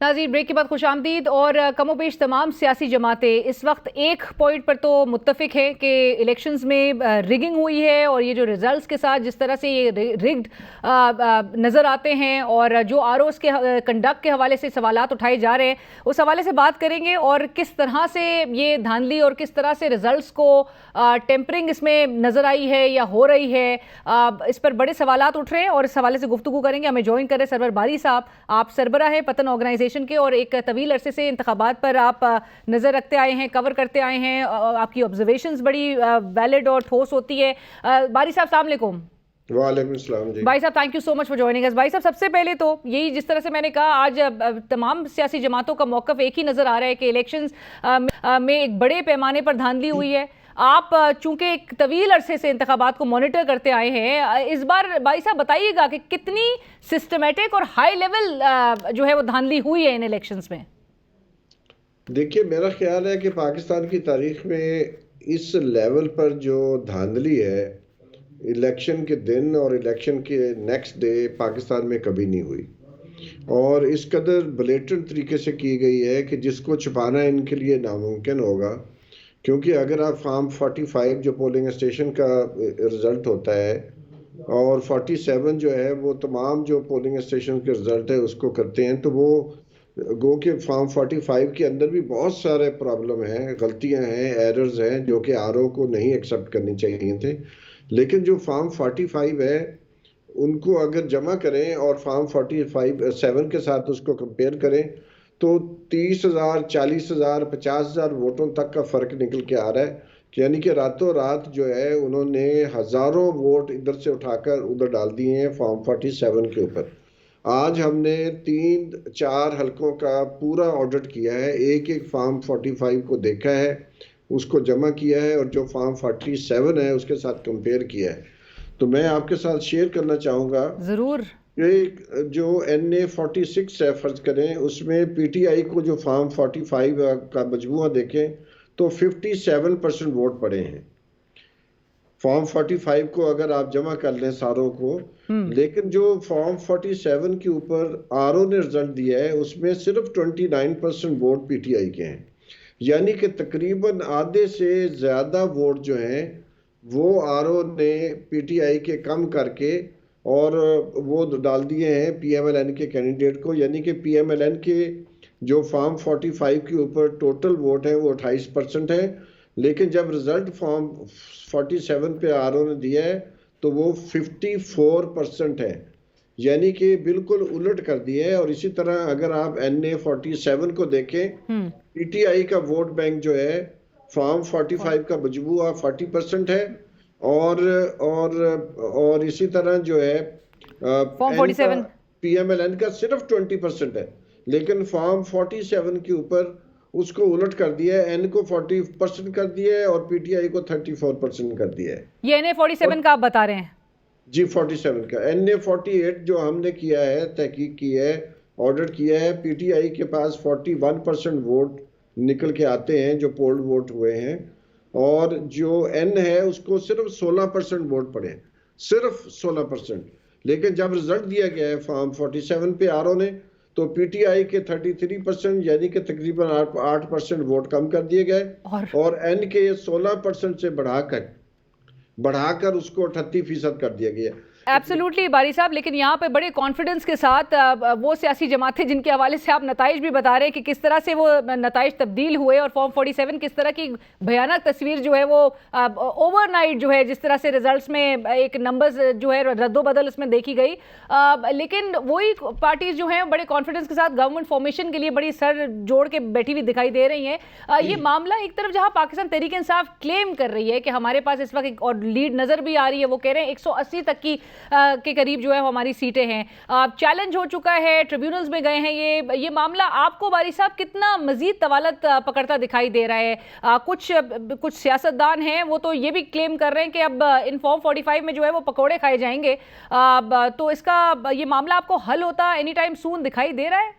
नाज़रीन, ब्रेक के बाद खुशामदीद। और कमोबेश तमाम सियासी जमातें इस वक्त एक पॉइंट पर तो मुत्तफिक है कि इलेक्शंस में रिगिंग हुई है, और ये जो रिजल्ट्स के साथ जिस तरह से ये रिग्ड नज़र आते हैं और जो आरओज़ के कंडक्ट के हवाले से सवालात उठाए जा रहे हैं, उस हवाले से बात करेंगे। और किस तरह से ये धांधली और किस तरह से रिजल्ट्स को टेम्परिंग इसमें नज़र आई है या हो रही है, इस पर बड़े सवालात उठ रहे हैं और इस हवाले से गुफ्तगू करेंगे। हमें ज्वाइन कर रहे सरवर बारी साहब। आप सरबरा है पतन ऑर्गेनाइजेशन के, और एक तवील अरसे से इंतखाबात पर आप नज़र रखते आए हैं, कवर करते आए हैं। आपकी ऑब्जर्वेशंस बड़ी वैलिड और ठोस होती है। बारी साहब, अस्सलाम वालेकुम। वालेकुम सलाम जी। भाई साहब, thank you so much for joining us. भाई साहब, सबसे पहले तो यही, जिस तरह से मैंने कहा, आज तमाम सियासी जमातों का मौक़िफ़ एक ही नज़र आ रहा है कि इलेक्शंस में एक बड़े पैमाने पर धांधली हुई है। आप चूंकि एक तवील अरसे से इंतखाबात को मॉनिटर करते आए हैं, इस बार भाई साहब बताइएगा कि कितनी सिस्टमेटिक और हाई लेवल जो है वो धांधली हुई है इन इलेक्शंस में। देखिए, मेरा ख्याल है कि पाकिस्तान की तारीख में इस लेवल पर जो धांधली है इलेक्शन के दिन और इलेक्शन के नेक्स्ट डे पाकिस्तान में कभी नहीं हुई, और इस कदर ब्लेटेंट तरीके से की गई है कि जिसको छुपाना इनके लिए नामुमकिन होगा। क्योंकि अगर आप फॉर्म 45 जो पोलिंग स्टेशन का रिज़ल्ट होता है और 47 जो है वो तमाम जो पोलिंग स्टेशन के रिज़ल्ट है उसको करते हैं, तो वो गो के फॉर्म 45 के अंदर भी बहुत सारे प्रॉब्लम हैं, गलतियां हैं, एरर्स हैं जो कि आरओ को नहीं एक्सेप्ट करनी चाहिए थे। लेकिन जो फॉर्म 45 है उनको अगर जमा करें और फॉर्म 47 के साथ उसको कंपेयर करें तो 30,000, 40,000, 50,000 वोटों तक का फ़र्क निकल के आ रहा है। यानी कि रातों रात जो है उन्होंने हज़ारों वोट इधर से उठाकर उधर डाल दिए हैं फॉर्म 47 के ऊपर। आज हमने 3-4 हलकों का पूरा ऑडिट किया है, एक एक फॉर्म 45 को देखा है, उसको जमा किया है और जो फॉर्म 47 है उसके साथ कंपेयर किया है। तो मैं आपके साथ शेयर करना चाहूँगा ज़रूर। एक जो NA 46 है, फर्ज करें उसमें पीटीआई को जो फॉर्म 45 का मजमूआ देखें तो 57% वोट पड़े हैं फॉर्म 45 को अगर आप जमा कर लें सारों को। लेकिन जो फॉर्म 47 के ऊपर आरओ ने रिजल्ट दिया है उसमें सिर्फ 29% वोट पीटीआई के हैं। यानी कि तकरीबन आधे से ज़्यादा वोट जो हैं वो आरओ ने पीटीआई के कम करके और वो डाल दिए हैं पीएमएलएन के कैंडिडेट को। यानी कि पीएमएलएन के जो फॉर्म 45 के ऊपर टोटल वोट है वो 28% है, लेकिन जब रिजल्ट फॉर्म 47 पे आरओ ने दिया है तो वो 54% है। यानी कि बिल्कुल उलट कर दिया है। और इसी तरह अगर आप NA 47 को देखें, पीटीआई का वोट बैंक जो है फॉर्म 45 का मजबूआ 40% है, और इसी तरह जो है फॉर्म 47 पीएमएलएन का सिर्फ 20% है, लेकिन फॉर्म 47 के ऊपर उसको उलट कर दिया है, एन को 40% कर दिया है और पीटीआई को 34% कर दिया है। ये NA 47 का आप बता रहे हैं? जी, 47 का। NA 48 जो हमने किया है, तहकीक की है, ऑर्डर किया है, पीटीआई के पास 41% वोट निकल के आते हैं जो पोल्ड वोट हुए हैं, और जो एन है उसको सिर्फ 16% वोट पड़े, सिर्फ 16%। लेकिन जब रिजल्ट दिया गया है फॉर्म 47 पे आरओ ने तो पीटीआई के 33% यानी कि तकरीबन 8% वोट कम कर दिए गए, और एन के 16% से बढ़ाकर उसको 38% कर दिया गया। एब्सोल्युटली बारी साहब, लेकिन यहाँ पे बड़े कॉन्फिडेंस के साथ वो सियासी जमातें जिनके हवाले से आप नताइज भी बता रहे हैं कि किस तरह से वो नताइज तब्दील हुए, और फॉर्म 47 किस तरह की भयानक तस्वीर जो है वो ओवरनाइट जो है जिस तरह से रिजल्ट्स में एक नंबर्स जो है रद्दोबदल उसमें देखी गई। लेकिन वही पार्टीज जो हैं बड़े कॉन्फिडेंस के साथ गवर्नमेंट फॉर्मेशन के लिए बड़ी सर जोड़ के बैठी हुई दिखाई दे रही हैं। ये मामला एक तरफ जहाँ पाकिस्तान तहरीक इंसाफ क्लेम कर रही है कि हमारे पास इस वक्त और लीड नजर भी आ रही है, वो कह रहे हैं 180 तक की के करीब जो है हमारी सीटें हैं। चैलेंज हो चुका है, ट्रिब्यूनल्स में गए हैं। ये मामला आपको बारी साहब कितना मजीद तवालत पकड़ता दिखाई दे रहा है? कुछ सियासतदान हैं वो तो ये भी क्लेम कर रहे हैं कि अब इन फॉर्म 45 में जो है वो पकौड़े खाए जाएंगे। तो इसका ये मामला आपको हल होता एनी टाइम सून दिखाई दे रहा है?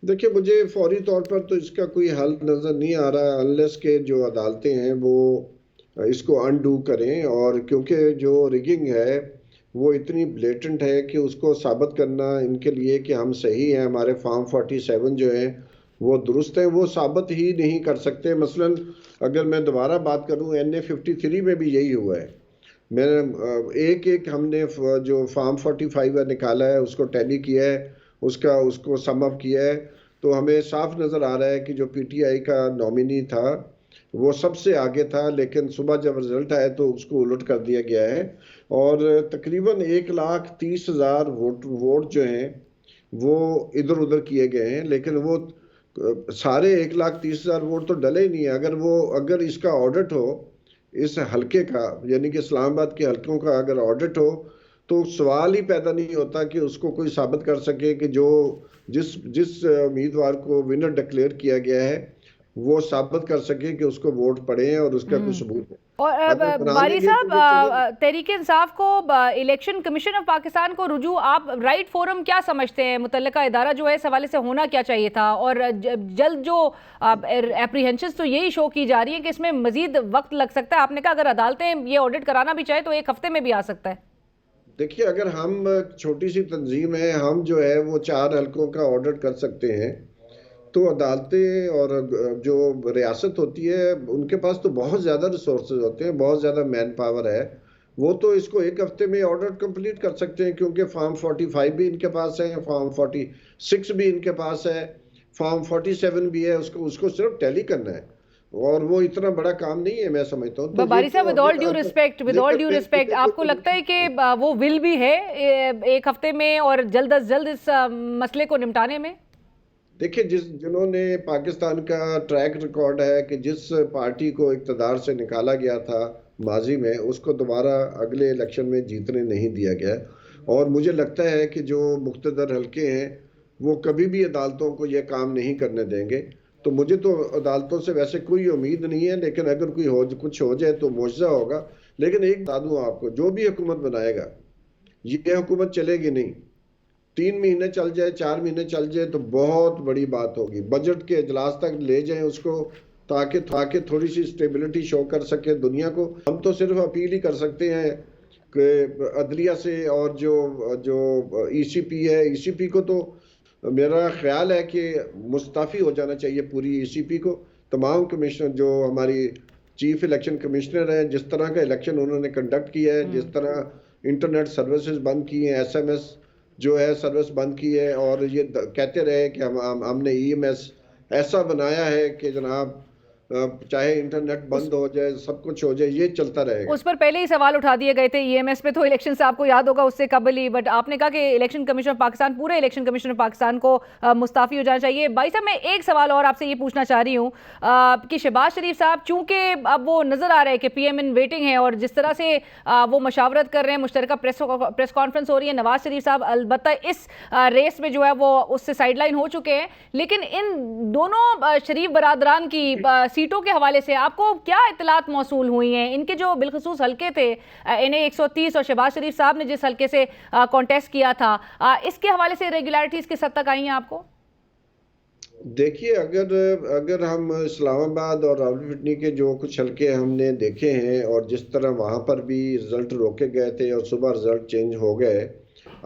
देखिए, मुझे फौरी तौर पर तो इसका कोई हल नजर नहीं आ रहा अनलेस के जो अदालतें हैं वो इसको अनडू करें। और क्योंकि जो रिगिंग है वो इतनी ब्लेटेंट है कि उसको साबित करना इनके लिए कि हम सही हैं, हमारे फॉर्म 47 जो है वो दुरुस्त है, वो साबित ही नहीं कर सकते। मसलन अगर मैं दोबारा बात करूं, NA 53 में भी यही हुआ है। मैंने एक एक हमने जो फॉर्म 45 निकाला है उसको टैली किया है, उसको सम अप किया है, तो हमें साफ नज़र आ रहा है कि जो PTI का नॉमिनी था वो सबसे आगे था, लेकिन सुबह जब रिजल्ट आया तो उसको उलट कर दिया गया है। और तकरीबन 1,30,000 वोट जो हैं वो इधर उधर किए गए हैं, लेकिन वो सारे 1,30,000 वोट तो डले ही नहीं है। अगर इसका ऑडिट हो, इस हलके का, यानी कि इस्लामाबाद के हलकों का अगर ऑडिट हो, तो सवाल ही पैदा नहीं होता कि उसको कोई साबित कर सके कि जिस उम्मीदवार को विनर डिक्लेयर किया गया है वो साबित कर सके कि उसको वोट पड़े हैं और उसका कोई सबूत है। और बारी साहब, तहरीक इंसाफ को इलेक्शन कमीशन ऑफ पाकिस्तान को रुजू आप राइट फोरम क्या समझते हैं? मुतल्लिका इदारा जो है इस हवाले से होना क्या चाहिए था? और जल्द जो एप्रीहेंशंस तो यही शो की जा रही है कि इसमें मजीद वक्त लग सकता है। आपने कहा अगर अदालतें ये ऑडिट कराना भी चाहे तो 1 हफ्ते में भी आ सकता है। देखिए, अगर हम छोटी सी तंजीम है, हम जो है वो 4 हलकों का ऑडिट कर सकते हैं, तो अदालतें और जो रियासत होती है उनके पास तो बहुत ज़्यादा रिसोर्सेज होते हैं, बहुत ज़्यादा मैन पावर है। वो तो इसको 1 हफ्ते में ऑडिट कंप्लीट कर सकते हैं, क्योंकि फॉर्म 45 भी इनके पास है, फॉर्म 46 भी इनके पास है, फॉर्म 47 भी है, उसको सिर्फ टैली करना है। और वो इतना बड़ा काम नहीं है, मैं समझता हूँ। तो बारी साहब, विद ऑल ड्यू रिस्पेक्ट, आपको लगता है कि वो विल भी है 1 हफ्ते में और जल्द अज जल्द इस मसले को निपटाने में? देखिए, जिन्होंने पाकिस्तान का ट्रैक रिकॉर्ड है कि जिस पार्टी को इक़्तिदार से निकाला गया था माजी में, उसको दोबारा अगले इलेक्शन में जीतने नहीं दिया गया। और मुझे लगता है कि जो मुक़्तदर हल्के हैं वो कभी भी अदालतों को ये काम नहीं करने देंगे। तो मुझे तो अदालतों से वैसे कोई उम्मीद नहीं है, लेकिन अगर कुछ हो जाए तो मुआवजा होगा। लेकिन एक बता दूँ आपको, जो भी हुकूमत बनाएगा ये हुकूमत चलेगी नहीं। 3 महीने चल जाए, 4 महीने चल जाए तो बहुत बड़ी बात होगी। बजट के इजलास तक ले जाएं उसको, ताकि थोड़ी सी स्टेबिलिटी शो कर सके दुनिया को। हम तो सिर्फ अपील ही कर सकते हैं कि अदलिया से, और जो ECP है, ECP को तो मेरा ख्याल है कि मुस्तफ़ी हो जाना चाहिए पूरी ECP को। तमाम कमिश्नर, जो हमारी चीफ इलेक्शन कमिश्नर हैं, जिस तरह का इलेक्शन उन्होंने कंडक्ट किया है, जिस तरह इंटरनेट सर्विसेज बंद की हैं, SMS जो है सर्विस बंद की है, और ये कहते रहे कि हमने EMS ऐसा बनाया है कि जनाब चाहे इंटरनेट बंद हो जाए, सब कुछ हो जाए, ये चलता रहेगा। उस पर पहले ही सवाल उठा दिए गए थे EMS पे, तो इलेक्शन से आपको याद होगा उससे कबल ही। बट आपने कहा कि इलेक्शन कमीशन ऑफ पाकिस्तान, पूरे इलेक्शन कमीशन ऑफ पाकिस्तान को मुस्ताफ़ी हो जाना चाहिए। भाई साहब, मैं एक सवाल और आपसे ये पूछना चाह रही हूँ कि शहबाज शरीफ साहब, चूंकि अब वो नज़र आ रहे हैं कि PM इन वेटिंग है, और जिस तरह से वो मशावरत कर रहे हैं, मुश्तरका प्रेस कॉन्फ्रेंस हो रही है, नवाज शरीफ साहब अलबत्ता इस रेस में जो है वो उससे साइडलाइन हो चुके हैं, लेकिन इन दोनों शरीफ बरादरान की सीटों के हवाले से आपको क्या इत्तलात मौसूल हुई हैं? इनके जो बिलखसूस हल्के थे NA 130 और शहबाज शरीफ साहब ने जिस हल्के से कॉन्टेस्ट किया था, इसके हवाले से रेगुलरिटीज किस हद तक आई हैं आपको? देखिए, अगर हम इस्लामाबाद और रावलपिंडी के जो कुछ हल्के हमने देखे हैं, और जिस तरह वहाँ पर भी रिजल्ट रोके गए थे और सुबह रिजल्ट चेंज हो गए,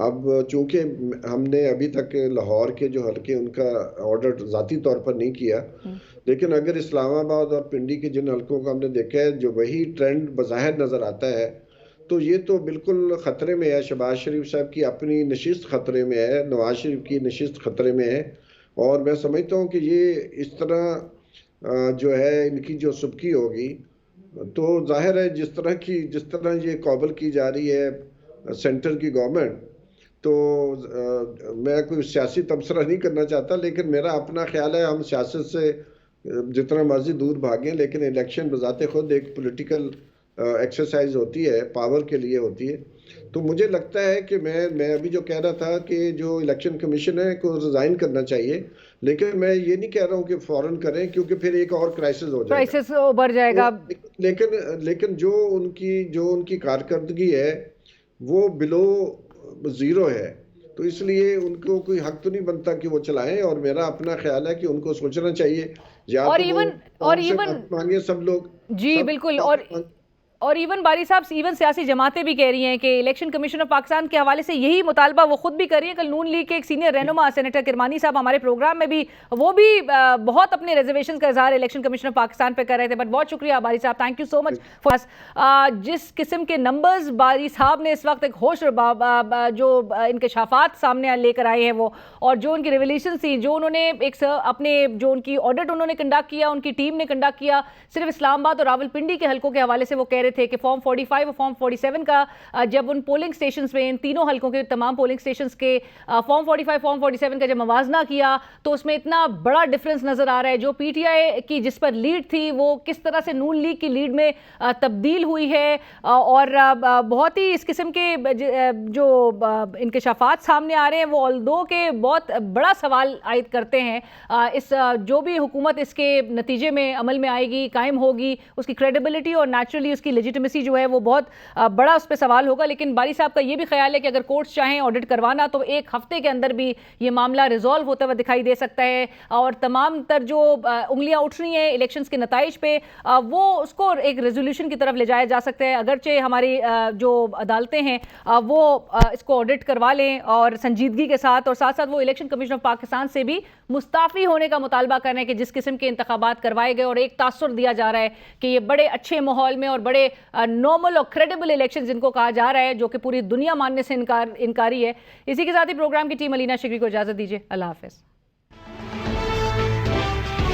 अब चूंकि हमने अभी तक लाहौर के जो हल्के उनका ऑर्डर ज़ाती तौर पर नहीं किया, लेकिन अगर इस्लामाबाद और पिंडी के जिन हल्कों को हमने देखा है, जो वही ट्रेंड बज़ाहिर नज़र आता है, तो ये तो बिल्कुल ख़तरे में है। शहबाज शरीफ साहब की अपनी नशिस्त ख़तरे में है, नवाज शरीफ की नशिस्त ख़तरे में है। और मैं समझता हूँ कि ये इस तरह जो है इनकी जो सुबकी होगी, तो जाहिर है जिस तरह ये कॉबल की जा रही है सेंटर की गवर्नमेंट, तो मैं कोई सियासी तबसरा नहीं करना चाहता, लेकिन मेरा अपना ख्याल है हम सियासत से जितना मर्जी दूर भागें, लेकिन इलेक्शन बजाते खुद एक पॉलिटिकल एक्सरसाइज होती है, पावर के लिए होती है। तो मुझे लगता है कि मैं अभी जो कह रहा था कि जो इलेक्शन कमीशन है को रिजाइन करना चाहिए, लेकिन मैं ये नहीं कह रहा हूँ कि फौरन करें, क्योंकि फिर एक और क्राइसिस हो जाएगा, क्राइसिस बढ़ जाएगा। लेकिन जो उनकी कारकर्दगी है वो बिलो ज़ीरो है, तो इसलिए उनको कोई हक तो नहीं बनता कि वो चलाएं। और मेरा अपना ख्याल है कि उनको सोचना चाहिए, या और तो इवन मांगे सब लोग जी, बिल्कुल। और इवन बारी साहब, इवन सियासी जमातें भी कह रही हैं कि इलेक्शन कमीशन ऑफ पाकिस्तान के हवाले से यही मुतालबा वो खुद भी कर रही हैं। कल नून लीग के एक सीनियर रहनुमा सेनेटर किरमानी साहब हमारे प्रोग्राम में भी वो भी बहुत अपने रिजर्वेशन का इजहार इलेक्शन कमीशन ऑफ पाकिस्तान पे कर रहे थे। बट बहुत शुक्रिया बारी साहब, thank you so much for जिस किस्म के नंबर्स बारी साहब ने इस वक्त एक होश जो इंकशाफात सामने लेकर आए हैं वो, और जो उनकी रिवलेशन थी, जो उन्होंने एक अपने जो उनकी ऑडिट उन्होंने कंडक्ट किया, उनकी टीम ने कंडक्ट किया सिर्फ इस्लामाबाद और रावलपिंडी के हलकों के हवाले से, वो कह रहे थे कि फॉर्म 45 और फॉर्म 47 का जब उन पोलिंग स्टेशन में, इन तीनों हलकों के तमाम पोलिंग स्टेशन के फॉर्म 45 फॉर्म 47 का जब मवाजना किया तो उसमें इतना बड़ा डिफरेंस नजर आ रहा है। जो पीटीआई की जिस पर लीड थी वो किस तरह से नून लीग की लीड में तब्दील हुई है, और बहुत ही इस किस्म के जो इंकशाफात सामने आ रहे हैं वो ऑल्दो के बहुत बड़ा सवाल आयद करते हैं। इस जो भी हुकूमत इसके नतीजे में अमल में आएगी, कायम होगी, उसकी क्रेडिबिलिटी और नेचुरली उसकी लेजिटिमेसी जो है वो बहुत बड़ा उस पर सवाल होगा। लेकिन बारी साहब का ये भी ख्याल है कि अगर कोर्ट्स चाहें ऑडिट करवाना तो एक हफ्ते के अंदर भी ये मामला रिजॉल्व होता हुआ दिखाई दे सकता है, और तमाम तर जो उंगलियां उठ रही हैं इलेक्शंस के नताइज पे वो उसको एक रेजोल्यूशन की तरफ ले जाया जा सकता है। अगरचे हमारी जो अदालतें हैं वो इसको ऑडिट करवा लें और संजीदगी के साथ, और साथ साथ वो इलेक्शन कमीशन ऑफ पाकिस्तान से भी मुस्ताफ़ी होने का मुतालबा कर रहे हैं कि जिस किस्म के इंतखाबात करवाए गए, और एक तासुर दिया जा रहा है कि ये बड़े अच्छे माहौल में और बड़े नॉर्मल और क्रेडिबल इलेक्शन जिनको कहा जा रहा है, जो कि पूरी दुनिया मानने से इनकारी है। इसी के साथ ही प्रोग्राम की टीम अलीना शिकरी को इजाजत दीजिए। अल्लाह हाफिज़।